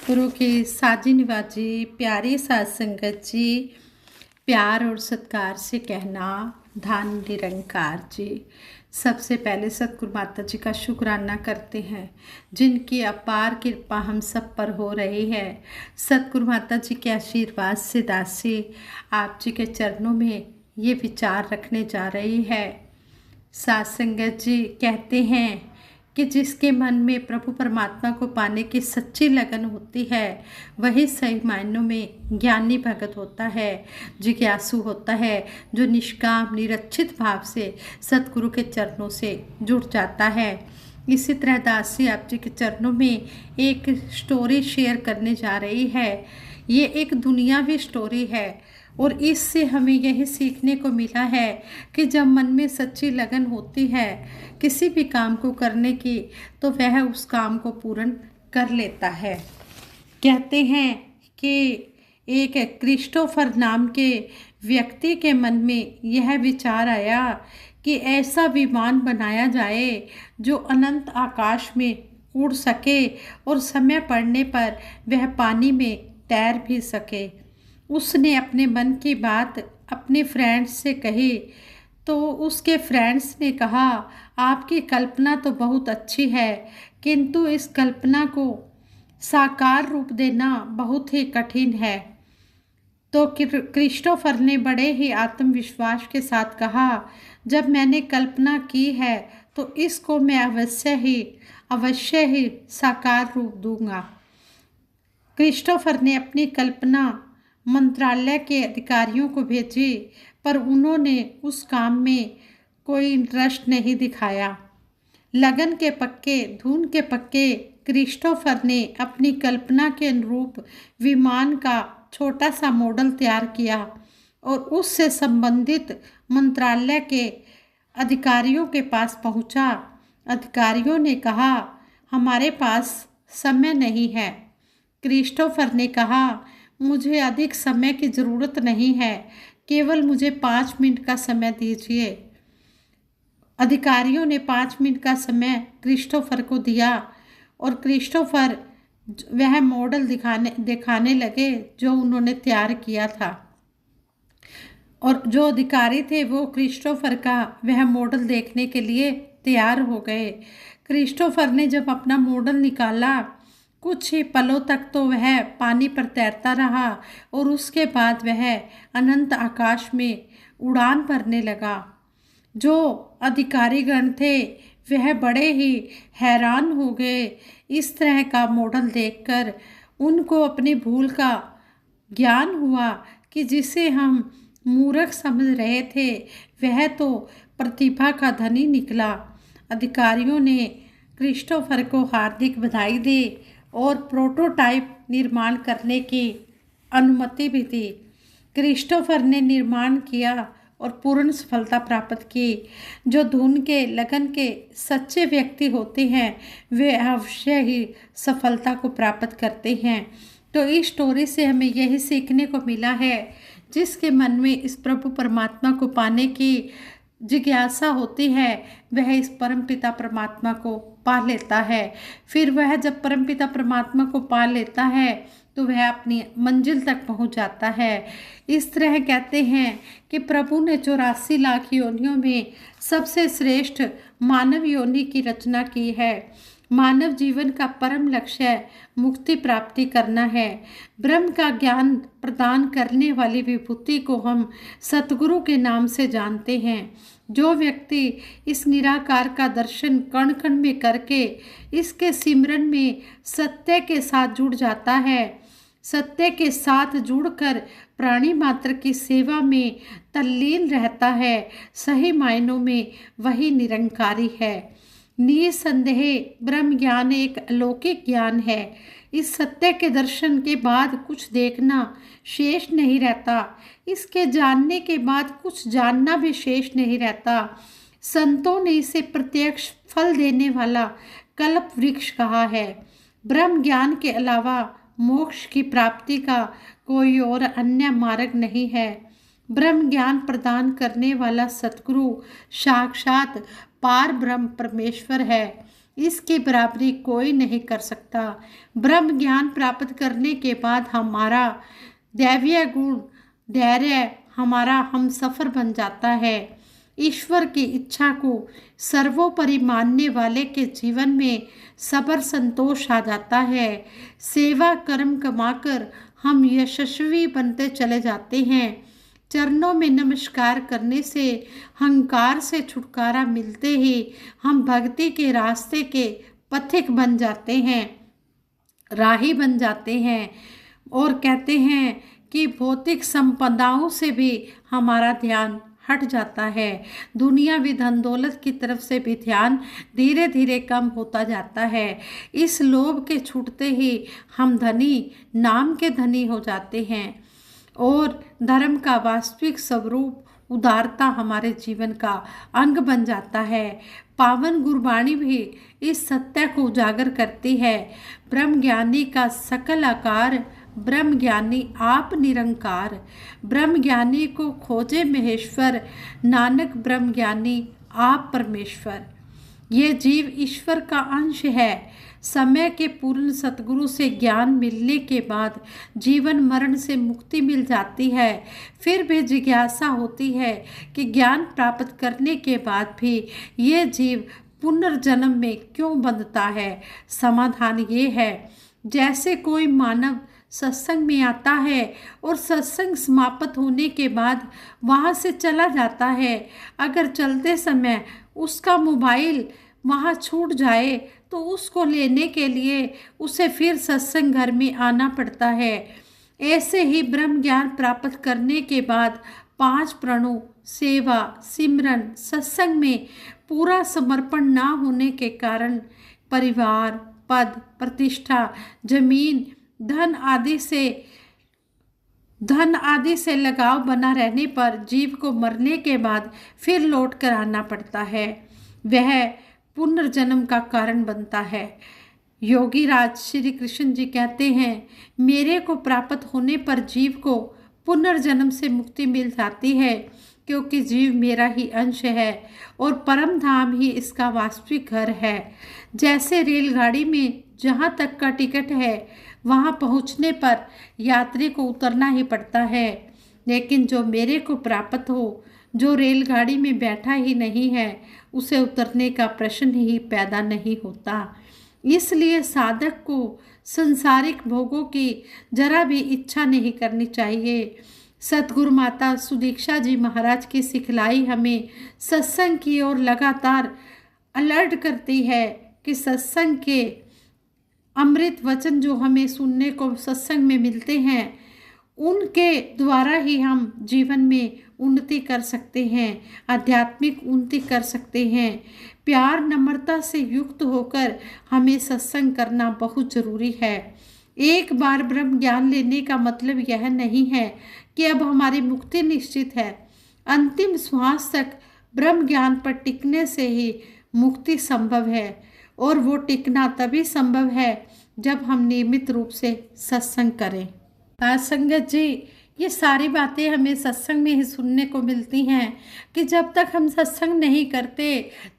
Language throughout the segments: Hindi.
सतगुरु की साजी निवाजी प्यारी साध संगत जी, प्यार और सत्कार से कहना धन निरंकार जी। सबसे पहले सतगुरु माता जी का शुक्राना करते हैं जिनकी अपार कृपा हम सब पर हो रही है। सतगुरु माता जी के आशीर्वाद से दासी आप जी के चरणों में ये विचार रखने जा रही है। साध संगत जी कहते हैं कि जिसके मन में प्रभु परमात्मा को पाने की सच्ची लगन होती है वही सही मायनों में ज्ञानी भगत होता है, जिज्ञासु होता है, जो निष्काम निरक्षित भाव से सतगुरु के चरणों से जुड़ जाता है। इसी तरह दासी आप जी के चरणों में एक स्टोरी शेयर करने जा रही है। ये एक दुनियावी स्टोरी है और इससे हमें यही सीखने को मिला है कि जब मन में सच्ची लगन होती है किसी भी काम को करने की तो वह उस काम को पूर्ण कर लेता है। कहते हैं कि एक क्रिस्टोफर नाम के व्यक्ति के मन में यह विचार आया कि ऐसा विमान बनाया जाए जो अनंत आकाश में उड़ सके और समय पड़ने पर वह पानी में तैर भी सके। उसने अपने मन की बात अपने फ्रेंड्स से कही तो उसके फ्रेंड्स ने कहा, आपकी कल्पना तो बहुत अच्छी है किंतु इस कल्पना को साकार रूप देना बहुत ही कठिन है। तो क्रिस्टोफर ने बड़े ही आत्मविश्वास के साथ कहा, जब मैंने कल्पना की है तो इसको मैं अवश्य ही साकार रूप दूंगा। क्रिस्टोफर ने अपनी कल्पना मंत्रालय के अधिकारियों को भेजी पर उन्होंने उस काम में कोई इंटरेस्ट नहीं दिखाया। लगन के पक्के धुन के पक्के क्रिस्टोफर ने अपनी कल्पना के अनुरूप विमान का छोटा सा मॉडल तैयार किया और उससे संबंधित मंत्रालय के अधिकारियों के पास पहुंचा। अधिकारियों ने कहा, हमारे पास समय नहीं है। क्रिस्टोफर ने कहा, मुझे अधिक समय की ज़रूरत नहीं है, केवल मुझे 5 मिनट का समय दीजिए। अधिकारियों ने 5 मिनट का समय क्रिस्टोफर को दिया और क्रिस्टोफर वह मॉडल दिखाने लगे जो उन्होंने तैयार किया था। और जो अधिकारी थे वो क्रिस्टोफर का वह मॉडल देखने के लिए तैयार हो गए। क्रिस्टोफर ने जब अपना मॉडल निकाला कुछ ही पलों तक तो वह पानी पर तैरता रहा और उसके बाद वह अनंत आकाश में उड़ान भरने लगा। जो अधिकारीगण थे वह बड़े ही हैरान हो गए। इस तरह का मॉडल देखकर उनको अपनी भूल का ज्ञान हुआ कि जिसे हम मूर्ख समझ रहे थे वह तो प्रतिभा का धनी निकला। अधिकारियों ने क्रिस्टोफर को हार्दिक बधाई दी और प्रोटोटाइप निर्माण करने की अनुमति भी दी। क्रिस्टोफर ने निर्माण किया और पूर्ण सफलता प्राप्त की। जो धुन के लगन के सच्चे व्यक्ति होते हैं वे अवश्य ही सफलता को प्राप्त करते हैं। तो इस स्टोरी से हमें यही सीखने को मिला है, जिसके मन में इस प्रभु परमात्मा को पाने की जिज्ञासा होती है वह इस परमपिता परमात्मा को पा लेता है। फिर वह जब परमपिता परमात्मा को पा लेता है तो वह अपनी मंजिल तक पहुंच जाता है। इस तरह कहते हैं कि प्रभु ने 84 लाख योनियों में सबसे श्रेष्ठ मानव योनि की रचना की है। मानव जीवन का परम लक्ष्य मुक्ति प्राप्ति करना है। ब्रह्म का ज्ञान प्रदान करने वाली विभूति को हम सतगुरु के नाम से जानते हैं। जो व्यक्ति इस निराकार का दर्शन कण कण में करके इसके सिमरन में सत्य के साथ जुड़ जाता है, सत्य के साथ जुड़कर प्राणी मात्र की सेवा में तल्लीन रहता है, सही मायनों में वही निरंकारी है। निसंदेह ब्रह्म ज्ञान एक अलौकिक ज्ञान है। इस सत्य के दर्शन के बाद कुछ देखना शेष नहीं रहता, इसके जानने के बाद कुछ जानना भी शेष नहीं रहता। संतों ने इसे प्रत्यक्ष फल देने वाला कल्प वृक्ष कहा है। ब्रह्म ज्ञान के अलावा मोक्ष की प्राप्ति का कोई और अन्य मार्ग नहीं है। ब्रह्म ज्ञान प्रदान करने वाला सतगुरु साक्षात पार ब्रह्म परमेश्वर है। इसकी बराबरी कोई नहीं कर सकता। ब्रह्म ज्ञान प्राप्त करने के बाद हमारा दैवीय गुण धैर्य हमारा हमसफर बन जाता है। ईश्वर की इच्छा को सर्वोपरि मानने वाले के जीवन में सबर संतोष आ जाता है। सेवा कर्म कमाकर हम यशस्वी बनते चले जाते हैं। चरणों में नमस्कार करने से अहंकार से छुटकारा मिलते ही हम भक्ति के रास्ते के पथिक बन जाते हैं, राही बन जाते हैं और कहते हैं कि भौतिक संपदाओं से भी हमारा ध्यान हट जाता है। दुनियावी धन दौलत की तरफ से भी ध्यान धीरे धीरे कम होता जाता है। इस लोभ के छूटते ही हम धनी नाम के धनी हो जाते हैं और धर्म का वास्तविक स्वरूप उदारता हमारे जीवन का अंग बन जाता है। पावन गुरबाणी भी इस सत्य को उजागर करती है। ब्रह्म ज्ञानी का सकल आकार, ब्रह्म ज्ञानी आप निरंकार। ब्रह्म ज्ञानी को खोजे महेश्वर, नानक ब्रह्म ज्ञानी आप परमेश्वर। ये जीव ईश्वर का अंश है। समय के पूर्ण सतगुरु से ज्ञान मिलने के बाद जीवन मरण से मुक्ति मिल जाती है। फिर भी जिज्ञासा होती है कि ज्ञान प्राप्त करने के बाद भी ये जीव पुनर्जन्म में क्यों बंधता है। समाधान ये है, जैसे कोई मानव सत्संग में आता है और सत्संग समाप्त होने के बाद वहाँ से चला जाता है। अगर चलते समय उसका मोबाइल वहाँ छूट जाए तो उसको लेने के लिए उसे फिर सत्संग घर में आना पड़ता है। ऐसे ही ब्रह्म ज्ञान प्राप्त करने के बाद 5 प्रणों सेवा सिमरन सत्संग में पूरा समर्पण ना होने के कारण परिवार, पद, प्रतिष्ठा, जमीन, धन आदि से लगाव बना रहने पर जीव को मरने के बाद फिर लौट कर आना पड़ता है। वह पुनर्जन्म का कारण बनता है। योगी राज श्री कृष्ण जी कहते हैं, मेरे को प्राप्त होने पर जीव को पुनर्जन्म से मुक्ति मिल जाती है, क्योंकि जीव मेरा ही अंश है और परम धाम ही इसका वास्तविक घर है। जैसे रेलगाड़ी में जहाँ तक का टिकट है वहाँ पहुँचने पर यात्री को उतरना ही पड़ता है, लेकिन जो मेरे को प्राप्त हो, जो रेलगाड़ी में बैठा ही नहीं है, उसे उतरने का प्रश्न ही पैदा नहीं होता। इसलिए साधक को संसारिक भोगों की जरा भी इच्छा नहीं करनी चाहिए। सतगुरु माता सुदीक्षा जी महाराज की सिखलाई हमें सत्संग की ओर लगातार अलर्ट करती है कि सत्संग के अमृत वचन जो हमें सुनने को सत्संग में मिलते हैं, उनके द्वारा ही हम जीवन में उन्नति कर सकते हैं, आध्यात्मिक उन्नति कर सकते हैं। प्यार नम्रता से युक्त होकर हमें सत्संग करना बहुत ज़रूरी है। एक बार ब्रह्म ज्ञान लेने का मतलब यह नहीं है कि अब हमारी मुक्ति निश्चित है। अंतिम श्वास तक ब्रह्म ज्ञान पर टिकने से ही मुक्ति संभव है, और वो टिकना तभी संभव है जब हम नियमित रूप से सत्संग करें। संगत जी, ये सारी बातें हमें सत्संग में ही सुनने को मिलती हैं कि जब तक हम सत्संग नहीं करते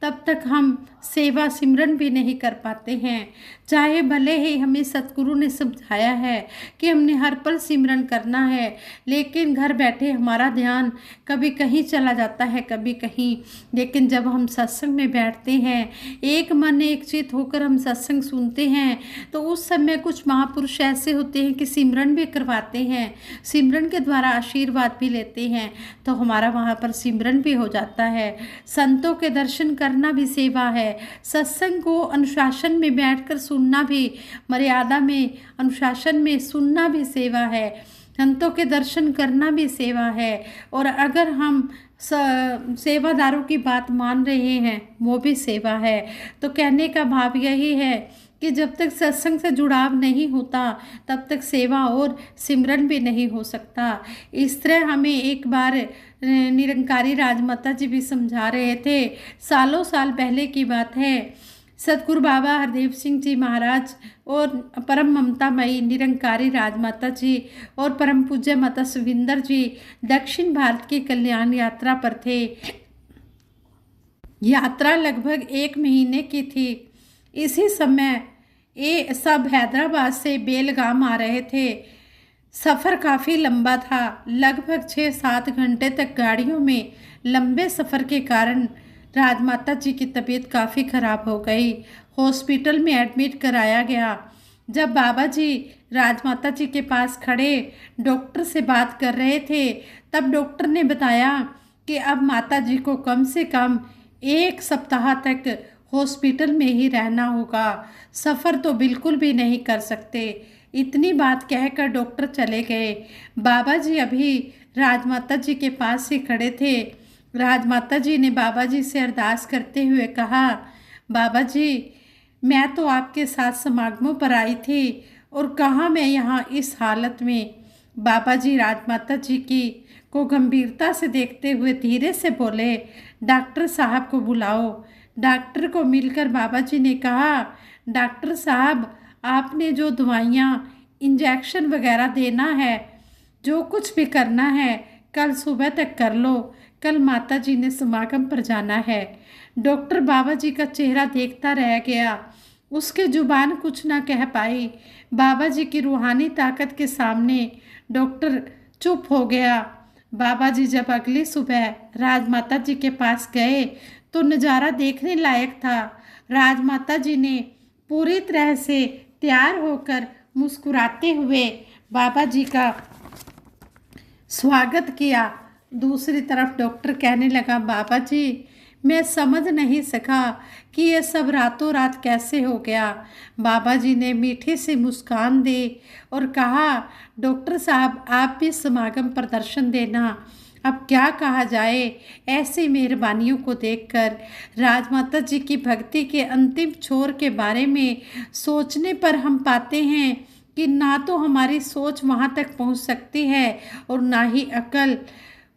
तब तक हम सेवा सिमरन भी नहीं कर पाते हैं। चाहे भले ही हमें सतगुरु ने समझाया है कि हमने हर पल सिमरन करना है, लेकिन घर बैठे हमारा ध्यान कभी कहीं चला जाता है, कभी कहीं। लेकिन जब हम सत्संग में बैठते हैं, एक मन एक चित होकर हम सत्संग सुनते हैं, तो उस समय कुछ महापुरुष ऐसे होते हैं कि सिमरन भी करवाते हैं, सिमरन के द्वारा आशीर्वाद भी लेते हैं, तो हमारा वहाँ पर सिमरन भी हो जाता है। संतों के दर्शन करना भी सेवा है। सत्संग को अनुशासन में बैठकर सुनना भी, मर्यादा में अनुशासन में सुनना भी सेवा है। संतों के दर्शन करना भी सेवा है। और अगर हम सेवादारों की बात मान रहे हैं, वो भी सेवा है। तो कहने का भाव यही है कि जब तक सत्संग से जुड़ाव नहीं होता तब तक सेवा और सिमरन भी नहीं हो सकता। इस तरह हमें एक बार निरंकारी राजमाता जी भी समझा रहे थे। सालों साल पहले की बात है। सतगुरु बाबा हरदेव सिंह जी महाराज और परम ममतामयी निरंकारी राजमाता जी और परम पूज्य माता सुविंदर जी दक्षिण भारत की कल्याण यात्रा पर थे। यात्रा लगभग 1 महीने की थी। इसी समय ये सब हैदराबाद से बेलगाम आ रहे थे। सफ़र काफ़ी लंबा था, लगभग 6-7 घंटे तक गाड़ियों में लंबे सफ़र के कारण राजमाता जी की तबीयत काफ़ी ख़राब हो गई। हॉस्पिटल में एडमिट कराया गया। जब बाबा जी राजमाता जी के पास खड़े डॉक्टर से बात कर रहे थे, तब डॉक्टर ने बताया कि अब माता जी को कम से कम 1 सप्ताह तक हॉस्पिटल में ही रहना होगा, सफ़र तो बिल्कुल भी नहीं कर सकते। इतनी बात कहकर डॉक्टर चले गए। बाबा जी अभी राजमाता जी के पास ही खड़े थे। राजमाता जी ने बाबा जी से अरदास करते हुए कहा, बाबा जी, मैं तो आपके साथ समागमों पर आई थी और कहाँ मैं यहाँ इस हालत में। बाबा जी राजमाता जी की को गंभीरता से देखते हुए धीरे से बोले, डॉक्टर साहब को बुलाओ। डॉक्टर को मिलकर बाबा जी ने कहा, डॉक्टर साहब, आपने जो दवाइयाँ इंजेक्शन वगैरह देना है, जो कुछ भी करना है, कल सुबह तक कर लो। कल माता जी ने समागम पर जाना है। डॉक्टर बाबा जी का चेहरा देखता रह गया। उसके जुबान कुछ ना कह पाई। बाबा जी की रूहानी ताकत के सामने डॉक्टर चुप हो गया। बाबा जी जब अगली सुबह राजमाता जी के पास गए तो नज़ारा देखने लायक था। राजमाता जी ने पूरी तरह से तैयार होकर मुस्कुराते हुए बाबा जी का स्वागत किया। दूसरी तरफ डॉक्टर कहने लगा, बाबा जी, मैं समझ नहीं सका कि ये सब रातों रात कैसे हो गया। बाबा जी ने मीठी सी मुस्कान दी और कहा, डॉक्टर साहब, आप भी समागम पर दर्शन देना। अब क्या कहा जाए, ऐसी मेहरबानियों को देखकर। राजमाता जी की भक्ति के अंतिम छोर के बारे में सोचने पर हम पाते हैं कि ना तो हमारी सोच वहाँ तक पहुँच सकती है और ना ही अकल।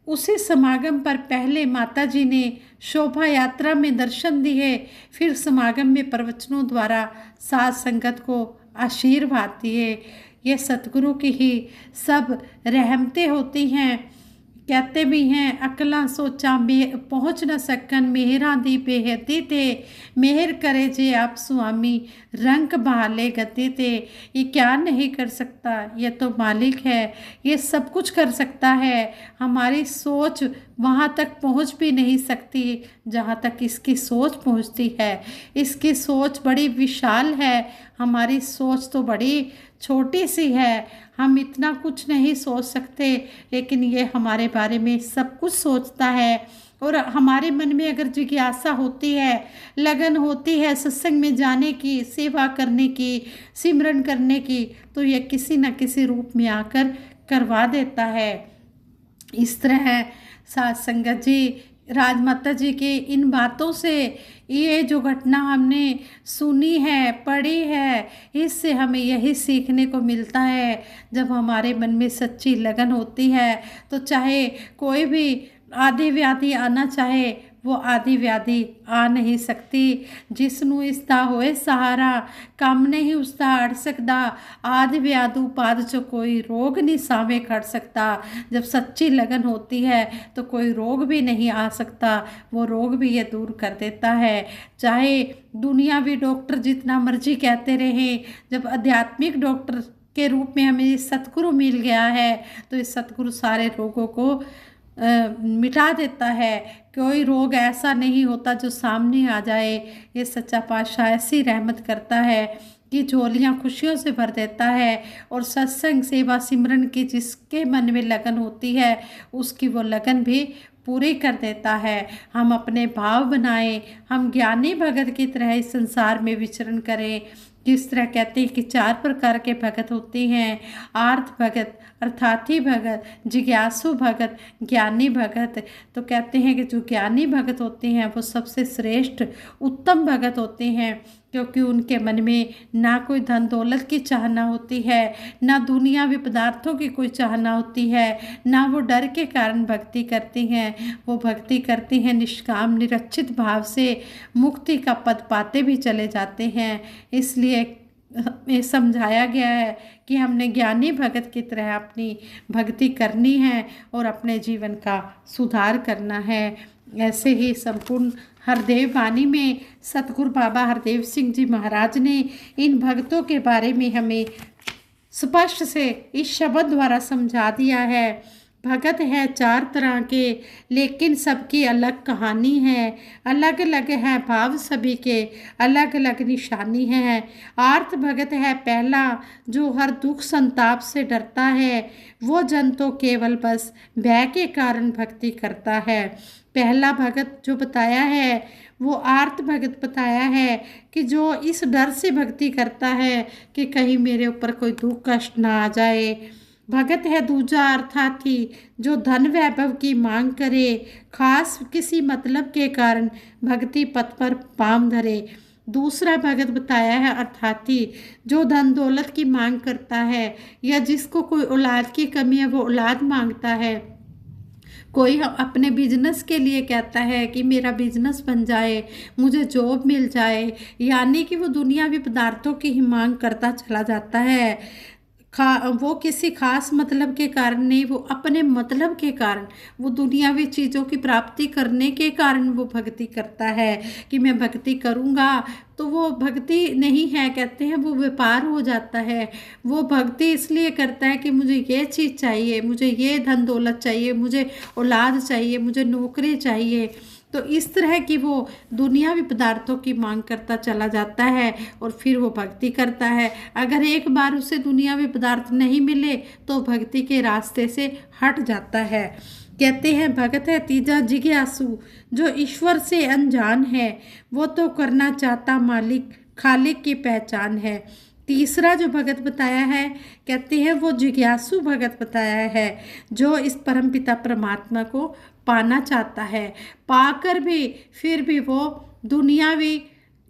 उसी समागम पर पहले माता जी ने शोभा यात्रा में दर्शन दिए, फिर समागम में प्रवचनों द्वारा साध संगत को आशीर्वाद दिए। ये सतगुरु की ही सब रहमतें होती हैं। कहते भी हैं, अकला सोचा पहुँच न सकन, मेहरा दी बेहती थे, मेहर करे जे आप स्वामी, रंग बहाले गति थे। ये क्या नहीं कर सकता, ये तो मालिक है, ये सब कुछ कर सकता है। हमारी सोच वहाँ तक पहुँच भी नहीं सकती जहाँ तक इसकी सोच पहुँचती है। इसकी सोच बड़ी विशाल है, हमारी सोच तो बड़ी छोटी सी है। हम इतना कुछ नहीं सोच सकते, लेकिन ये हमारे बारे में सब कुछ सोचता है। और हमारे मन में अगर जिज्ञासा होती है, लगन होती है सत्संग में जाने की, सेवा करने की, सिमरन करने की, तो ये किसी न किसी रूप में आकर करवा देता है। इस तरह साथ संगत जी, राजमाता जी की इन बातों से, ये जो घटना हमने सुनी है, पढ़ी है, इससे हमें यही सीखने को मिलता है। जब हमारे मन में सच्ची लगन होती है तो चाहे कोई भी आदि व्याधि आना चाहे, वो आदि व्याधि आ नहीं सकती। जिसनू इसदा होए सहारा, कम नहीं उसदा अड़ सकदा, आदि व्याधु पाद जो कोई रोग नहीं सावे खड़ सकता। जब सच्ची लगन होती है तो कोई रोग भी नहीं आ सकता, वो रोग भी ये दूर कर देता है। चाहे दुनियावी डॉक्टर जितना मर्जी कहते रहें, जब आध्यात्मिक डॉक्टर के रूप में हमें सतगुरु मिल गया है तो इस सतगुरु सारे रोगों को मिटा देता है। कोई रोग ऐसा नहीं होता जो सामने आ जाए। ये सच्चा पातशाह ऐसी रहमत करता है कि झोलियाँ खुशियों से भर देता है। और सत्संग सेवा सिमरन की जिसके मन में लगन होती है, उसकी वो लगन भी पूरी कर देता है। हम अपने भाव बनाएं, हम ज्ञानी भगत की तरह इस संसार में विचरण करें। जिस तरह कहते हैं कि 4 प्रकार के भगत होते हैं, आर्थ भगत, अर्थार्थी भगत, जिज्ञासु भगत, ज्ञानी भगत। तो कहते हैं कि जो ज्ञानी भगत होते हैं वो सबसे श्रेष्ठ उत्तम भगत होते हैं, क्योंकि उनके मन में ना कोई धन दौलत की चाहना होती है, ना दुनियावी पदार्थों की कोई चाहना होती है, ना वो डर के कारण भक्ति करती हैं। वो भक्ति करती हैं निष्काम निरक्षित भाव से, मुक्ति का पद पाते भी चले जाते हैं। इसलिए में समझाया गया है कि हमने ज्ञानी भगत की तरह अपनी भक्ति करनी है और अपने जीवन का सुधार करना है। ऐसे ही संपूर्ण हरदेव वाणी में सतगुरु बाबा हरदेव सिंह जी महाराज ने इन भक्तों के बारे में हमें स्पष्ट से इस शब्द द्वारा समझा दिया है। भगत है चार तरह के, लेकिन सबकी अलग कहानी है, अलग अलग है भाव सभी के, अलग अलग निशानी है। आर्त भगत है पहला, जो हर दुख संताप से डरता है, वो जन तो केवल बस भय के कारण भक्ति करता है। पहला भगत जो बताया है वो आर्त भगत बताया है कि जो इस डर से भक्ति करता है कि कहीं मेरे ऊपर कोई दुख कष्ट ना आ जाए। भगत है दूजा अर्थार्थी, जो धन वैभव की मांग करे, खास किसी मतलब के कारण भक्ति पथ पर पांव धरे। दूसरा भगत बताया है अर्थार्थी, जो धन दौलत की मांग करता है या जिसको कोई औलाद की कमी है वो औलाद मांगता है। कोई अपने बिजनेस के लिए कहता है कि मेरा बिजनेस बन जाए, मुझे जॉब मिल जाए, यानी कि वो दुनियावी पदार्थों की ही मांग करता चला जाता है। वो किसी खास मतलब के कारण नहीं, वो अपने मतलब के कारण, वो दुनियावी चीज़ों की प्राप्ति करने के कारण वो भक्ति करता है कि मैं भक्ति करूँगा। तो वो भक्ति नहीं है, कहते हैं वो व्यापार हो जाता है। वो भक्ति इसलिए करता है कि मुझे ये चीज़ चाहिए, मुझे ये धन दौलत चाहिए, मुझे औलाद चाहिए, मुझे नौकरी चाहिए। तो इस तरह की वो दुनियावी पदार्थों की मांग करता चला जाता है और फिर वो भक्ति करता है। अगर एक बार उसे दुनियावी पदार्थ नहीं मिले तो भक्ति के रास्ते से हट जाता है। कहते हैं भगत है तीजा जिज्ञासु, जो ईश्वर से अनजान है, वो तो करना चाहता मालिक खालिक की पहचान है। तीसरा जो भगत बताया है कहते हैं वो जिज्ञासु भगत बताया है, जो इस परमपिता परमात्मा को पाना चाहता है, पाकर भी फिर भी वो दुनियावी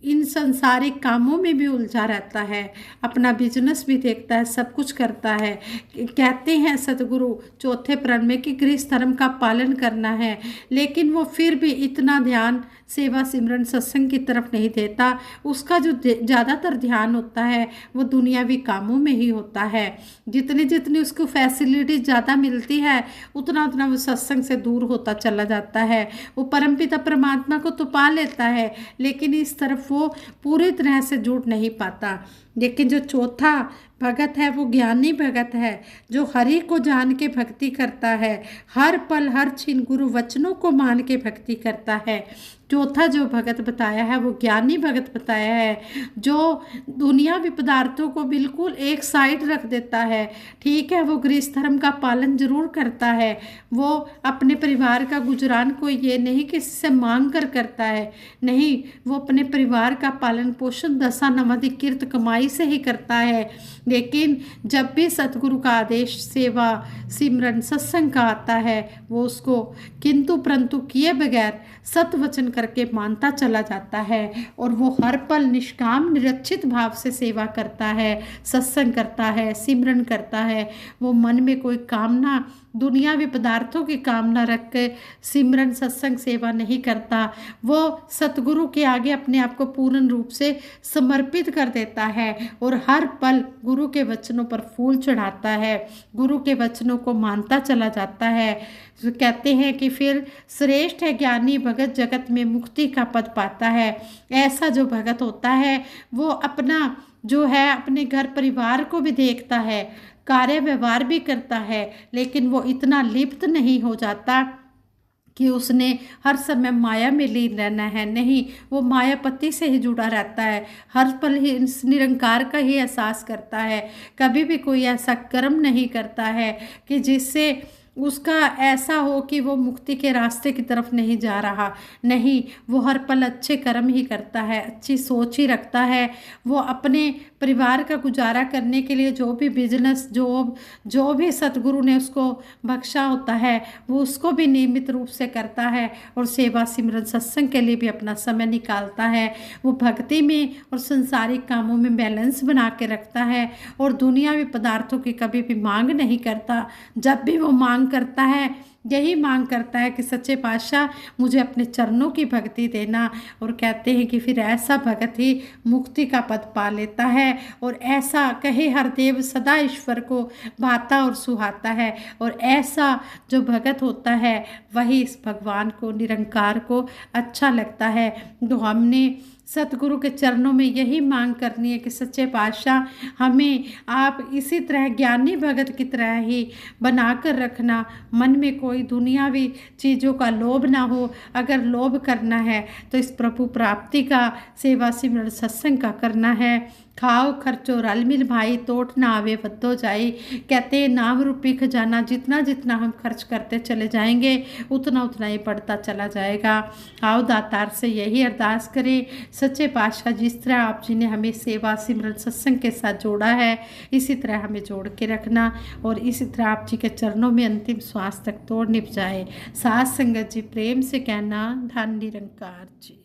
इन संसारिक कामों में भी उलझा रहता है, अपना बिजनेस भी देखता है, सब कुछ करता है। कहते हैं सतगुरु चौथे प्रण में कि गृहस्थ धर्म का पालन करना है, लेकिन वो फिर भी इतना ध्यान सेवा सिमरन सत्संग की तरफ नहीं देता। उसका जो ज़्यादातर ध्यान होता है वो दुनियावी कामों में ही होता है। जितनी जितनी उसको फैसिलिटी ज़्यादा मिलती है उतना उतना वो सत्संग से दूर होता चला जाता है। वो परमपिता परमात्मा को तो पा लेता है, लेकिन इस तरफ वो पूरी तरह से जुड़ नहीं पाता। लेकिन जो चौथा भगत है वो ज्ञानी भगत है, जो हरि को जान के भक्ति करता है, हर पल हर क्षण गुरु वचनों को मान के भक्ति करता है। चौथा जो भगत बताया है वो ज्ञानी भगत बताया है, जो दुनियावी पदार्थों को बिल्कुल एक साइड रख देता है। ठीक है, वो गृहस्थ धर्म का पालन जरूर करता है, वो अपने परिवार का गुजरान कोई ये नहीं किसी से मांग कर करता है, नहीं, वो अपने परिवार का पालन पोषण दशा नवधि किर्त कमाई से ही करता है। लेकिन जब भी सतगुरु का आदेश सेवा सिमरन सत्संग का आता है वो उसको किंतु परंतु किए बगैर सत वचन करके मानता चला जाता है और वो हर पल निष्काम निरक्षित भाव से सेवा करता है, सत्संग करता है, सिमरन करता है। वो मन में कोई कामना दुनियावी पदार्थों की कामना रख के सिमरन सत्संग सेवा नहीं करता। वो सतगुरु के आगे अपने आप को पूर्ण रूप से समर्पित कर देता है और हर पल गुरु के वचनों पर फूल चढ़ाता है, गुरु के वचनों को मानता चला जाता है। तो कहते हैं कि फिर श्रेष्ठ है ज्ञानी भगत, जगत में मुक्ति का पद पाता है। ऐसा जो भगत होता है वो अपना जो है अपने घर परिवार को भी देखता है, कार्य व्यवहार भी करता है, लेकिन वो इतना लिप्त नहीं हो जाता कि उसने हर समय माया में लीन रहना है। नहीं, वो मायापति से ही जुड़ा रहता है, हर पल ही इस निरंकार का ही एहसास करता है। कभी भी कोई ऐसा कर्म नहीं करता है कि जिससे उसका ऐसा हो कि वो मुक्ति के रास्ते की तरफ नहीं जा रहा। नहीं, वो हर पल अच्छे कर्म ही करता है, अच्छी सोच ही रखता है। वो अपने परिवार का गुजारा करने के लिए जो भी बिजनेस जो भी सतगुरु ने उसको बख्शा होता है वो उसको भी नियमित रूप से करता है और सेवा सिमरन सत्संग के लिए भी अपना समय निकालता है। वो भक्ति में और संसारिक कामों में बैलेंस बना के रखता है और दुनियावी पदार्थों की कभी भी मांग नहीं करता। जब भी वो मांग करता है यही मांग करता है कि सच्चे पातशाह मुझे अपने चरणों की भक्ति देना। और कहते हैं कि फिर ऐसा भगत ही मुक्ति का पद पा लेता है। और ऐसा कहे हर देव सदा ईश्वर को भाता और सुहाता है। और ऐसा जो भगत होता है वही इस भगवान को, निरंकार को अच्छा लगता है। तो हमने सतगुरु के चरणों में यही मांग करनी है कि सच्चे पातशाह हमें आप इसी तरह ज्ञानी भगत की तरह ही बनाकर रखना। मन में कोई दुनियावी चीज़ों का लोभ ना हो। अगर लोभ करना है तो इस प्रभु प्राप्ति का, सेवा सिमरन सत्संग का करना है। खाओ खर्चो रल मिल भाई, तोट ना आवे बद्दो जाई। कहते हैं नाम रूपी खजाना जितना जितना हम खर्च करते चले जाएंगे उतना उतना ही बढ़ता चला जाएगा। आओ दातार से यही अरदास करें, सच्चे पातशाह जिस तरह आप जी ने हमें सेवा सिमरन सत्संग के साथ जोड़ा है इसी तरह हमें जोड़ के रखना। और इसी तरह आप जी के चरणों में अंतिम श्वास तक तोड़ निभ जाए। साथ संगत जी प्रेम से कहना धन निरंकार जी।